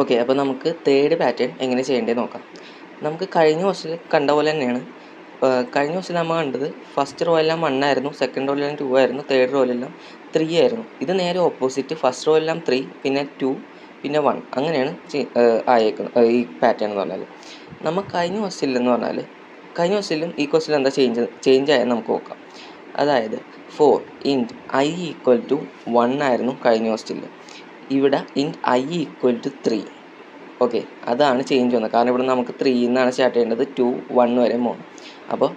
Okay, അപ്പോൾ നമുക്ക് third pattern എങ്ങനെ ചെയ്യേണ്ടത് നോക്കാം. നമുക്ക് കഴിഞ്ഞ ക്വസ്റ്റിൽ കണ്ട പോലെ തന്നെയാണ്. കഴിഞ്ഞ ക്വസ്റ്റിൽ നമ്മൾ കണ്ടത് ഫസ്റ്റ് റോ എല്ലാം 1 ആയിരുന്നു, സെക്കൻഡ് റോ എല്ലാം 2 ആയിരുന്നു, തേർഡ് റോ എല്ലാം 3 ആയിരുന്നു. ഇത് നേരെ ഓപ്പോസിറ്റ്, ഫസ്റ്റ് റോ എല്ലാം 3, പിന്നെ 2, പിന്നെ 1, അങ്ങനെയാണ് ആയേക്കുന്നത് ഈ പാറ്റേൺ എന്ന് പറഞ്ഞാൽ. നമ്മൾ കഴിഞ്ഞ ക്വസ്റ്റിലും ഈ ക്വസ്റ്റിൽ എന്താ ചേഞ്ച് ആയെന്ന് നമുക്ക് നോക്കാം. അതായത് ഫോർ ഇൻറ്റ് I ഈക്വൽ ടു 1 ആയിരുന്നു കഴിഞ്ഞ ക്വസ്റ്റിൽ. ഇവിടെ ഇൻറ്റ് I ഈക്വൽ ടു 3. ഓക്കെ, അതാണ് ചേഞ്ച് വന്നത്. കാരണം ഇവിടെ നമുക്ക് 3 എന്നാണ് സ്റ്റാർട്ട് ചെയ്യേണ്ടത്, 2, 1 വരെ പോകണം. അപ്പോൾ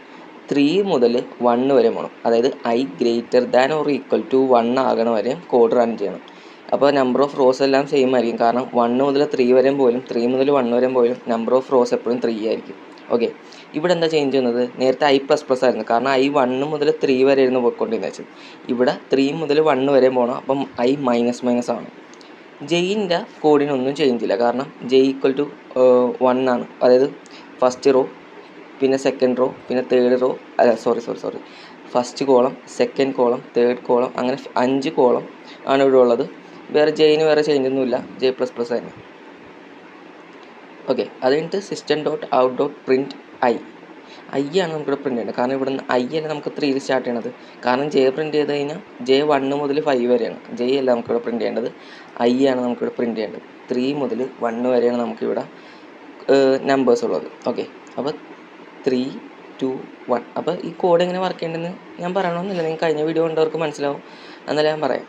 3 മുതൽ 1 വരെ പോകണം. അതായത് I greater than or equal to 1 ആകണ വരെ കോഡ് റൺ ചെയ്യണം. അപ്പോൾ നമ്പർ ഓഫ് റോസ് എല്ലാം സെയിം ആയിരിക്കും. കാരണം 1 മുതൽ 3 വരെയും പോലും 3 മുതൽ 1 വരെയും പോലും നമ്പർ ഓഫ് റോസ് എപ്പോഴും 3 ആയിരിക്കും. ഓക്കെ, ഇവിടെ എന്താ ചേഞ്ച് വന്നത്? നേരത്തെ I++ ആയിരുന്നു. കാരണം I 1 മുതൽ 3 വരെ ആയിരുന്നു പോയിക്കൊണ്ടിരുന്നത് വെച്ചത്. ഇവിടെ 3 മുതൽ 1 വരെ പോകണം. അപ്പം I മൈനസ് ആണ്. ജെയിൻ്റെ കോഡിനൊന്നും ചേഞ്ച് ഇല്ല. കാരണം J ഈക്വൽ ടു 1 ആണ്. അതായത് ഫസ്റ്റ് റോ, പിന്നെ സെക്കൻഡ് റോ, പിന്നെ third row, first column, second column, third column, അങ്ങനെ 5 കോളം ആണ് ഇവിടെ ഉള്ളത്. വേറെ ജെയിന് വേറെ ചേഞ്ചൊന്നുമില്ല, J++ തന്നെ. ഓക്കെ, അത് കഴിഞ്ഞിട്ട് system.out.print I ആണ് നമുക്കിവിടെ പ്രിൻറ്റ് ചെയ്യേണ്ടത്. കാരണം ഇവിടെ നിന്ന് I അല്ല നമുക്ക് 3 സ്റ്റാർട്ട് ചെയ്യണത്. കാരണം J പ്രിൻറ്റ് ചെയ്ത് കഴിഞ്ഞാൽ J 1 മുതൽ 5 വരെയാണ്. J അല്ല നമുക്കിവിടെ പ്രിൻറ്റ് ചെയ്യേണ്ടത്, I ആണ് നമുക്കിവിടെ പ്രിൻറ്റ് ചെയ്യേണ്ടത്. 3 മുതൽ 1 വരെയാണ് നമുക്കിവിടെ നമ്പേഴ്സ് ഉള്ളത്. ഓക്കെ, അപ്പോൾ 3, 2, 1. അപ്പോൾ ഈ കോഡ് എങ്ങനെ വർക്ക് ചെയ്യേണ്ടതെന്ന് ഞാൻ പറയണമെന്നില്ല, നിങ്ങൾ കഴിഞ്ഞ വീഡിയോ കണ്ടവർക്ക് മനസ്സിലാവും, എന്നാലും ഞാൻ പറയാം.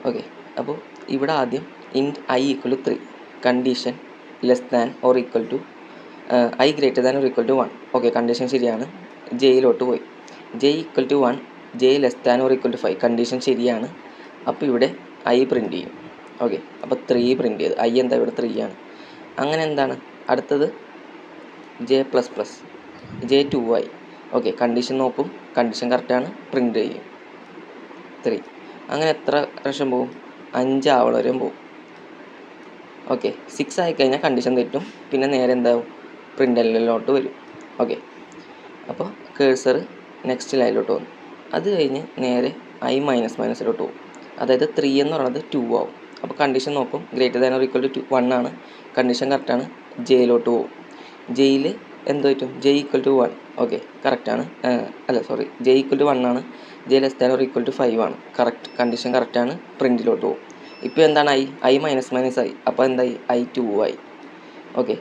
ഓക്കെ, അപ്പോൾ ഇവിടെ ആദ്യം int I equal to 3, condition less than or equal to I greater than or equal to 1. Okay, condition ശരിയാണ്. ജെയിലോട്ട് പോയി. J equal to 1, J less than or equal to 5, condition ശരിയാണ്. അപ്പോൾ ഇവിടെ I പ്രിൻറ്റ് ചെയ്യും. ഓക്കെ, അപ്പോൾ 3 print ചെയ്ത്. I എന്താ ഇവിടെ 3 ആണ്. അങ്ങനെ എന്താണ് അടുത്തത്? J++, J 2I. Okay, condition നോക്കും, കണ്ടീഷൻ കറക്റ്റാണ്, പ്രിൻറ്റ് ചെയ്യും 3. അങ്ങനെ എത്ര പ്രാവശ്യം പോവും? 5 ആവണ വരെയും പോവും. ഓക്കെ, 6 ആയിക്കഴിഞ്ഞാൽ കണ്ടീഷൻ തെറ്റും, പിന്നെ നേരെ എന്താവും? പ്രിൻ്റലിലോട്ട് വരും. ഓക്കെ, അപ്പോൾ കേഴ്സർ നെക്സ്റ്റ് ലൈനിലോട്ട് വന്നു. അത് കഴിഞ്ഞ് നേരെ I മൈനസിലോട്ട് പോകും. അതായത് 3 എന്ന് പറയുന്നത് 2 ആവും. അപ്പോൾ കണ്ടീഷൻ നോക്കും, greater than or equal to 1 ആണ്, കണ്ടീഷൻ കറക്റ്റാണ്, ജെയിലോട്ട് പോകും. ജെയിൽ എന്ത് പറ്റും? J equal to 1. ഓക്കെ, കറക്റ്റാണ്. J ഈക്വൽ ടു 1 ആണ്, J less than or equal to 5 ആണ്. കറക്റ്റ്, കണ്ടീഷൻ കറക്റ്റാണ്, പ്രിൻറ്റിലോട്ട് പോകും. ഇപ്പോൾ എന്താണ് I മൈനസ് ആയി. അപ്പോൾ എന്തായി? I 2I. ഓക്കെ,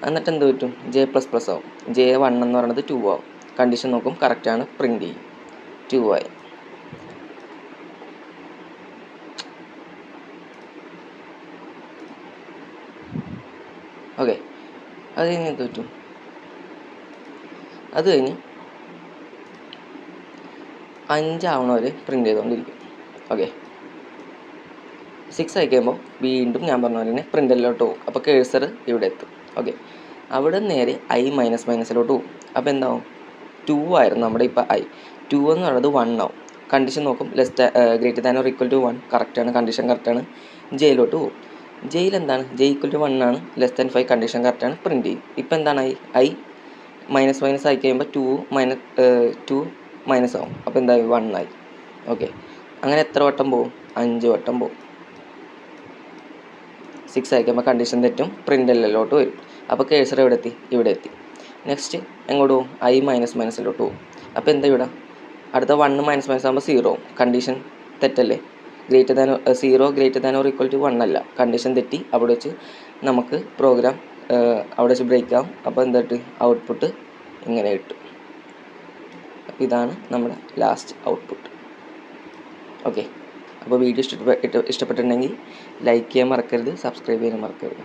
എന്നിട്ട് എന്ത് പറ്റും? J++ ആവും. J 1 എന്ന് പറയുന്നത് 2 ആവും. കണ്ടീഷൻ നോക്കും, കറക്റ്റാണ്, പ്രിൻറ്റ് ചെയ്യും 2I. ഓക്കെ, അത് കഴിഞ്ഞ് എന്ത് പറ്റും? അത് കഴിഞ്ഞ് 5 ആവണ വരെ പ്രിൻറ്റ് ചെയ്തുകൊണ്ടിരിക്കും. ഓക്കെ, 6 ആയി കഴിയുമ്പോൾ വീണ്ടും ഞാൻ പറഞ്ഞ പോലെ തന്നെ പ്രിൻ്റലിലോട്ട് പോകും. അപ്പോൾ കേഴ്സർ ഇവിടെ എത്തും. ഓക്കെ, അവിടെ നേരെ I മൈനസിലോട്ട് പോകും. അപ്പോൾ എന്താവും? 2 ആയിരുന്നു നമ്മുടെ ഇപ്പോൾ I. 2 എന്ന് പറയുന്നത് 1 ആവും. കണ്ടീഷൻ നോക്കും, greater than or equal to 1, കറക്റ്റാണ്, കണ്ടീഷൻ കറക്റ്റാണ്, ജെയിലോട്ട് പോകും. ജെയിൽ എന്താണ്? J ഈക്വൽ ടു 1 ആണ്, ലെസ് ദാൻ 5, കണ്ടീഷൻ കറക്റ്റാണ്, പ്രിൻറ്റ് ചെയ്യും. ഇപ്പോൾ എന്താണ് I മൈനസ് ആയി കഴിയുമ്പോൾ 2 മൈനസ് ആവും. അപ്പോൾ എന്തായി? 1 ആയി. ഓക്കെ, അങ്ങനെ എത്ര വട്ടം പോകും? 5 വട്ടം പോകും. 6 ആയി കഴിയുമ്പോൾ കണ്ടീഷൻ തെറ്റും, പ്രിൻ്റലിലോട്ട് വരും. അപ്പോൾ കേഴ്സർ എവിടെ എത്തി? ഇവിടെ എത്തി. നെക്സ്റ്റ് എങ്ങോട്ട് പോകും? I മൈനസിലോട്ട് പോകും. അപ്പോൾ എന്താ ഇവിടെ? അടുത്ത 1 മൈനസ് ആകുമ്പോൾ 0, കണ്ടീഷൻ തെറ്റല്ലേ? 0 greater than or equal to 1 അല്ല, കണ്ടീഷൻ തെറ്റി. അവിടെ വെച്ച് നമുക്ക് പ്രോഗ്രാം അവിടെ വെച്ച് ബ്രേക്ക് ആവും. അപ്പോൾ എന്തായിട്ട് ഔട്ട്പുട്ട് ഇങ്ങനെ കിട്ടും. ഇതാണ് നമ്മുടെ ലാസ്റ്റ് ഔട്ട്പുട്ട്. ഓക്കെ, അപ്പോൾ വീഡിയോ ഇഷ്ടപ്പെട്ടിട്ടുണ്ടെങ്കിൽ ലൈക്ക് ചെയ്യാൻ മറക്കരുത്, സബ്സ്ക്രൈബ് ചെയ്യാൻ മറക്കരുത്.